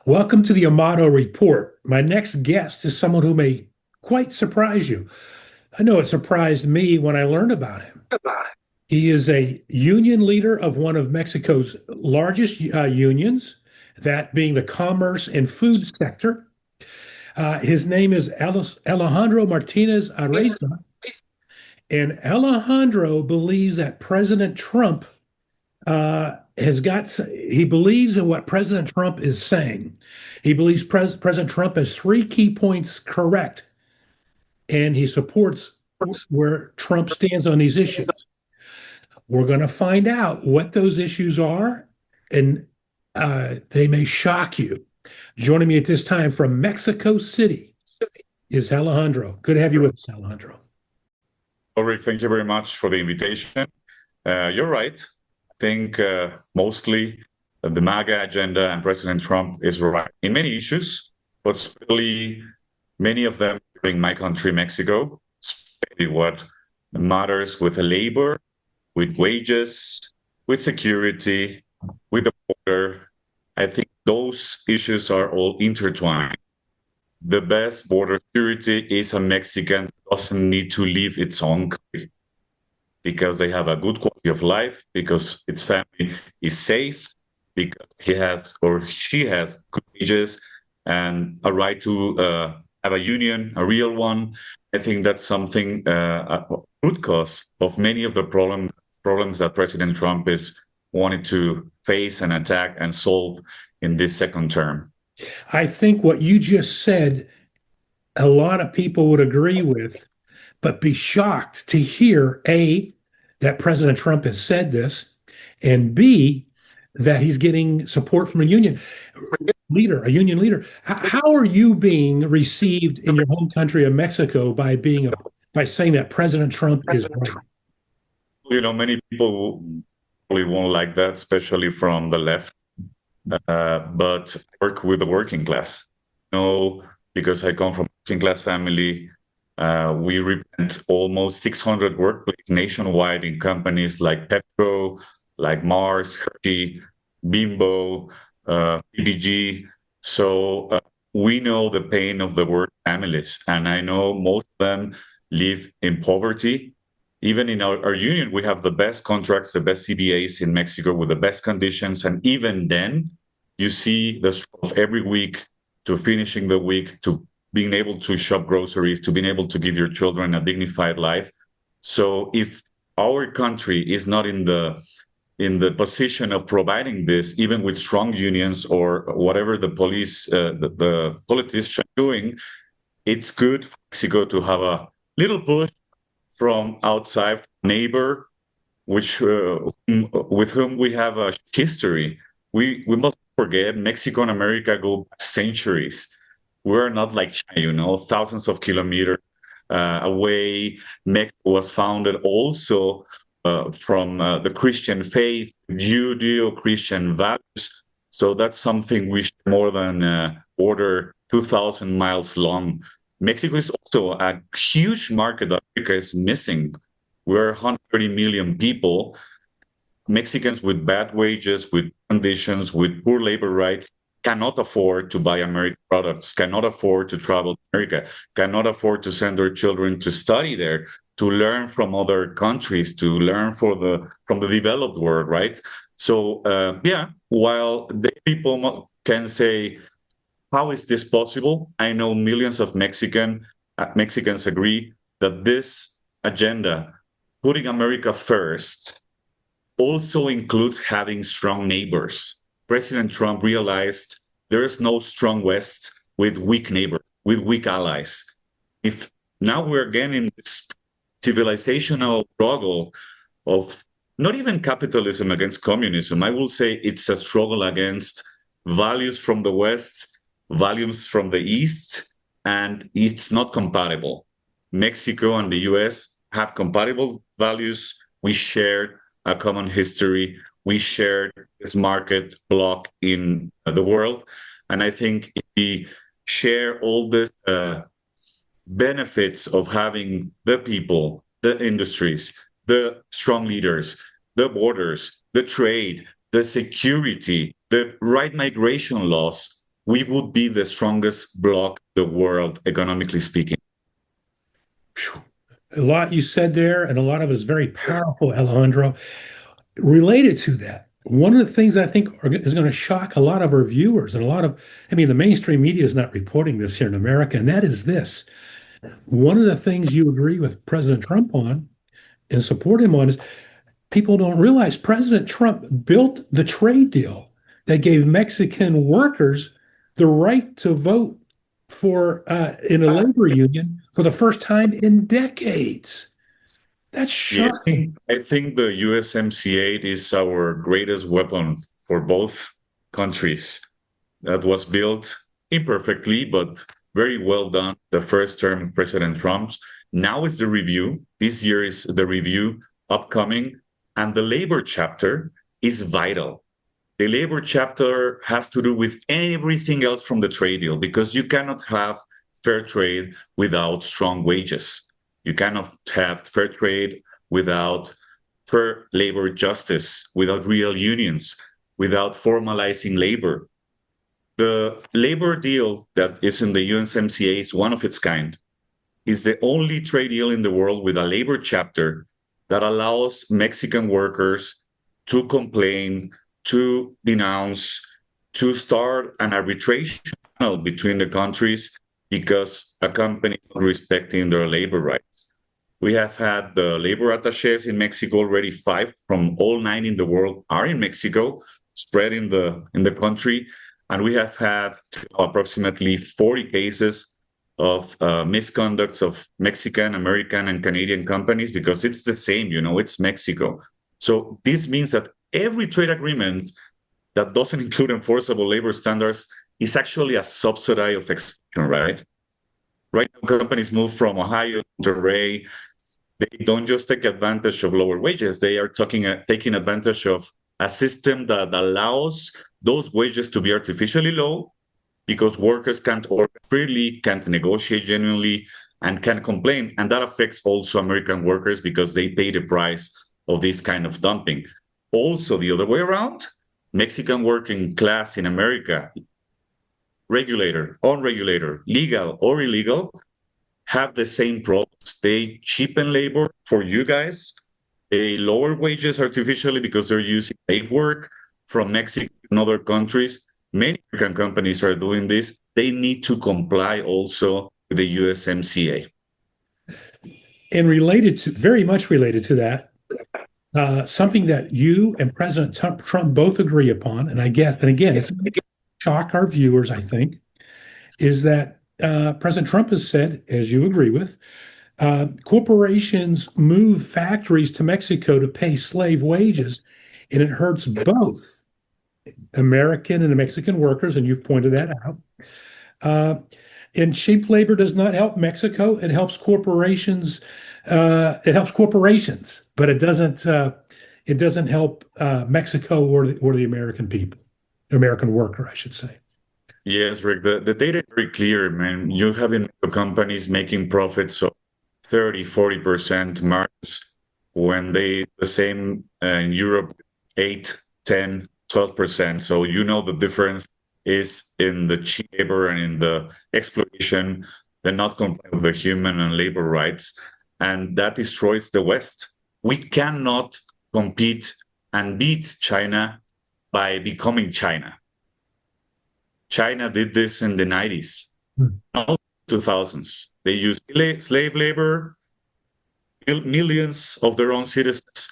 Welcome to the Amato Report. My next guest is someone who may quite surprise you. I know it surprised me when I learned about him. He is a union leader of one of Mexico's largest unions, that being the commerce and food sector. His name is Alejandro Martinez Araiza, and Alejandro believes that President Trump he believes in what President Trump is saying. He believes President Trump has three key points correct, and he supports where Trump stands on these issues. We're going to find out what those issues are, and they may shock you. Joining me at this time from Mexico City is Alejandro. Good to have you with us, Alejandro. Rick, thank you very much for the invitation. You're right. I think mostly the MAGA agenda and President Trump is right in many issues, but especially many of them in my country, Mexico, especially what matters with labor, with wages, with security, with the border. I think those issues are all intertwined. The best border security is a Mexican doesn't need to leave its own country because they have a good quality of life, because its family is safe, because he has or she has good wages and a right to have a union, a real one. I think that's something a root cause of many of the problems that President Trump is wanting to face and attack and solve in this second term. I think what you just said, a lot of people would agree with, but be shocked to hear A, that President Trump has said this, and B, that he's getting support from a union leader, a union leader. How are you being received in your home country of Mexico by saying that President Trump is right? Many people probably won't like that, especially from the left. But I work with the working class. Because I come from a working class family. We represent almost 600 workplaces nationwide in companies like Petro, like Mars, Hershey, Bimbo, PPG. So we know the pain of the work families, and I know most of them live in poverty. Even in our union, we have the best contracts, the best CBAs in Mexico with the best conditions. And even then, you see the struggle of every week to finishing the week, to being able to shop groceries, to being able to give your children a dignified life. So if our country is not in the position of providing this, even with strong unions or whatever the politicians doing, it's good for Mexico to have a little push from outside neighbor, which with whom we have a history. We must forget Mexico and America go back centuries. We're not like China, thousands of kilometers away. Mexico was founded also from the Christian faith, Judeo-Christian values. So that's something we should more than border 2,000 miles long. Mexico is also a huge market that America is missing. We're 130 million people. Mexicans with bad wages, with conditions, with poor labor rights cannot afford to buy American products, cannot afford to travel to America, cannot afford to send their children to study there, to learn from other countries, to learn from the developed world, right? So while the people can say, how is this possible? I know millions of Mexicans agree that this agenda, putting America first, also includes having strong neighbors. President Trump realized there is no strong West with weak neighbors, with weak allies. If now we're again in this civilizational struggle of not even capitalism against communism, I will say it's a struggle against values from the West, values from the East, and it's not compatible. Mexico and the US have compatible values. We share a common history. We share this market block in the world. And I think if we share all the benefits of having the people, the industries, the strong leaders, the borders, the trade, the security, the right migration laws, we would be the strongest bloc in the world, economically speaking. A lot you said there, and a lot of it is very powerful, Alejandro. Related to that, one of the things I think is going to shock a lot of our viewers and I mean, the mainstream media is not reporting this here in America, and that is this. One of the things you agree with President Trump on and support him on is people don't realize President Trump built the trade deal that gave Mexican workers the right to vote in a labor union for the first time in decades. That's Yeah, shocking. I think the USMCA is our greatest weapon for both countries. That was built imperfectly, but very well done. The first term of President Trump's. Now it's the review. This year is the review upcoming. And the labor chapter is vital. The labor chapter has to do with everything else from the trade deal because you cannot have fair trade without strong wages. You cannot have fair trade without fair labor justice, without real unions, without formalizing labor. The labor deal that is in the USMCA is one of its kind. It's the only trade deal in the world with a labor chapter that allows Mexican workers to complain, to denounce, to start an arbitration between the countries because a company is not respecting their labor rights. We have had the labor attaches in Mexico already. 5 from all 9 in the world are in Mexico, spread in the country. And we have had approximately 40 cases of misconducts of Mexican, American, and Canadian companies because it's the same, it's Mexico. So this means that every trade agreement that doesn't include enforceable labor standards is actually a subsidy of extortion, right? Right now, companies move from Ohio to Monterrey. They don't just take advantage of lower wages. They are taking advantage of a system that allows those wages to be artificially low because workers can't work freely, can't negotiate genuinely, and can complain. And that affects also American workers because they pay the price of this kind of dumping. Also, the other way around, Mexican working class in America, regulator, unregulated, legal or illegal, have the same problems. They cheapen labor for you guys. They lower wages artificially because they're using slave work from Mexico and other countries. Many American companies are doing this. They need to comply also with the USMCA. And very much related to that, something that you and President Trump both agree upon, and again, it's going to shock our viewers, I think, is that President Trump has said, as you agree with, corporations move factories to Mexico to pay slave wages, and it hurts both American and Mexican workers, and you've pointed that out. And cheap labor does not help Mexico. It helps corporations. But it doesn't help Mexico or the American people, the American worker, I should say. Yes, Rick, the data is very clear, man. You have companies making profits of 30, 40% margins when the same in Europe, 8, 10, 12%. So the difference is in the cheap labor and in the exploitation, the not complying with the human and labor rights. And that destroys the West. We cannot compete and beat China by becoming China. China did this in the 90s, not 2000s. They used slave labor, millions of their own citizens.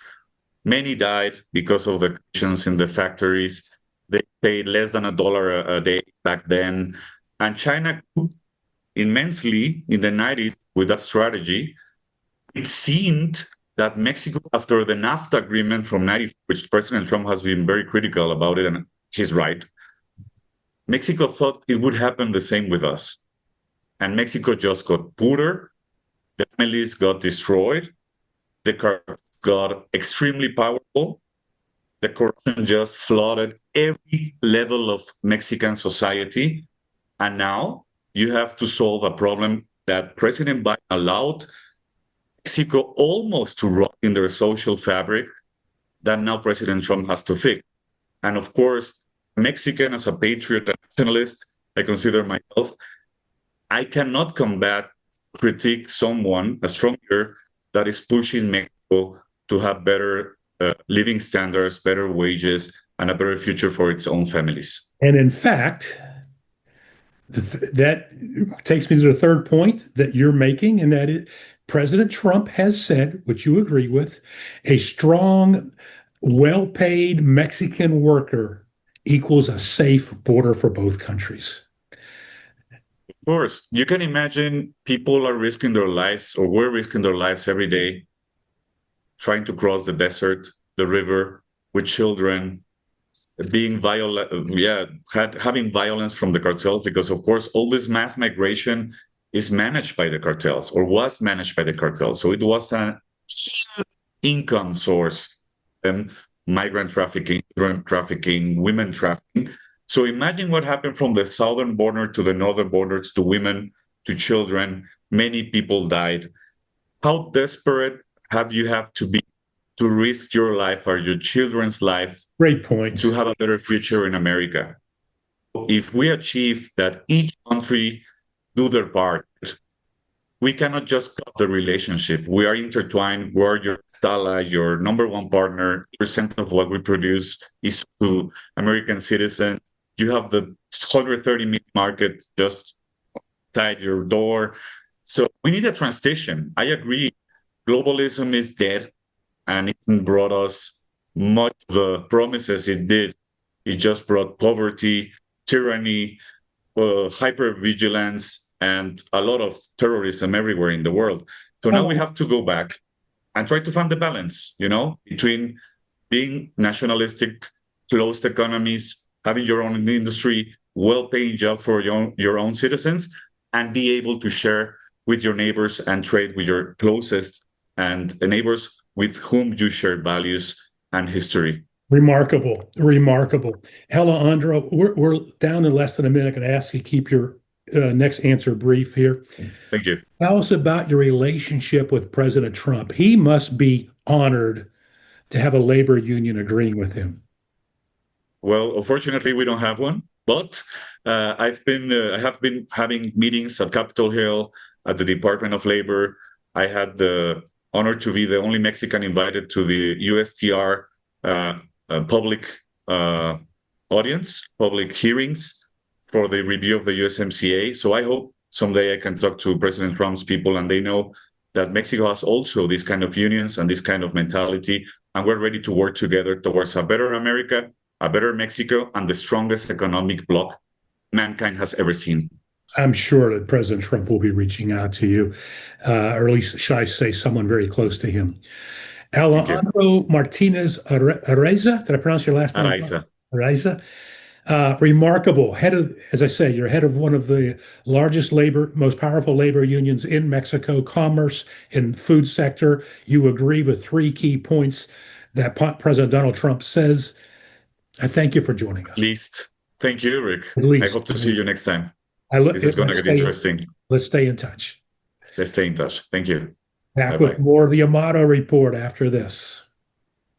Many died because of the conditions in the factories. They paid less than $1 a day back then. And China grew immensely in the 90s with that strategy. It seemed that Mexico, after the NAFTA agreement from 90, which President Trump has been very critical about it, and he's right, Mexico thought it would happen the same with us. And Mexico just got poorer, the families got destroyed, the cartels got extremely powerful, the corruption just flooded every level of Mexican society. And now you have to solve a problem that President Biden allowed Mexico almost to rot in their social fabric that now President Trump has to fix. And of course, Mexican as a patriot and nationalist, I consider myself. I cannot critique someone, a strong leader that is pushing Mexico to have better living standards, better wages, and a better future for its own families. And in fact, that takes me to the third point that you're making, and that is President Trump has said, which you agree with, a strong, well-paid Mexican worker equals a safe border for both countries. Of course, you can imagine people are risking their lives, or were risking their lives every day, trying to cross the desert, the river, with children, being violent, having violence from the cartels, because of course all this mass migration is managed by the cartels, or was managed by the cartels. So it was an income source, and migrant trafficking, drug trafficking, women trafficking. So imagine what happened from the southern border to the northern borders, to women, to children. Many people died. How desperate have to be to risk your life or your children's life Great point. to have a better future in America? If we achieve that each country do their part, we cannot just cut the relationship. We are intertwined. We're your ally, your number one partner. Percent of what we produce is to American citizens. You have the 130 million market just outside your door. So we need a transition. I agree. Globalism is dead, and it brought us much of the promises it did. It just brought poverty, tyranny, hypervigilance, and a lot of terrorism everywhere in the world. So now we have to go back and try to find the balance, between being nationalistic, closed economies, having your own industry, well-paying job for your own citizens, and be able to share with your neighbors and trade with your closest and neighbors with whom you share values and history. Remarkable, remarkable. Alejandro, we're down to less than a minute. I'm going to ask you to keep your next answer brief here. Thank you. Tell us about your relationship with President Trump. He must be honored to have a labor union agreeing with him. Well, unfortunately, we don't have one, but I have been having meetings at Capitol Hill, at the Department of Labor. I had the honor to be the only Mexican invited to the USTR public audience, public hearings for the review of the USMCA. So I hope someday I can talk to President Trump's people and they know that Mexico has also these kind of unions and this kind of mentality, and we're ready to work together towards a better America, a better Mexico, and the strongest economic bloc mankind has ever seen. I'm sure that President Trump will be reaching out to you, or at least should I say someone very close to him. Alejandro Martinez Araiza, did I pronounce your last name? Araiza. Araiza. Remarkable. As I say, you're head of one of the largest most powerful labor unions in Mexico, commerce and food sector. You agree with 3 key points that President Donald Trump says. I thank you for joining us. At least. Thank you, Rick. I hope to see you next time. This is going to get interesting. Let's stay in touch. Let's stay in touch. Thank you. Back with more of the Amato Report after this.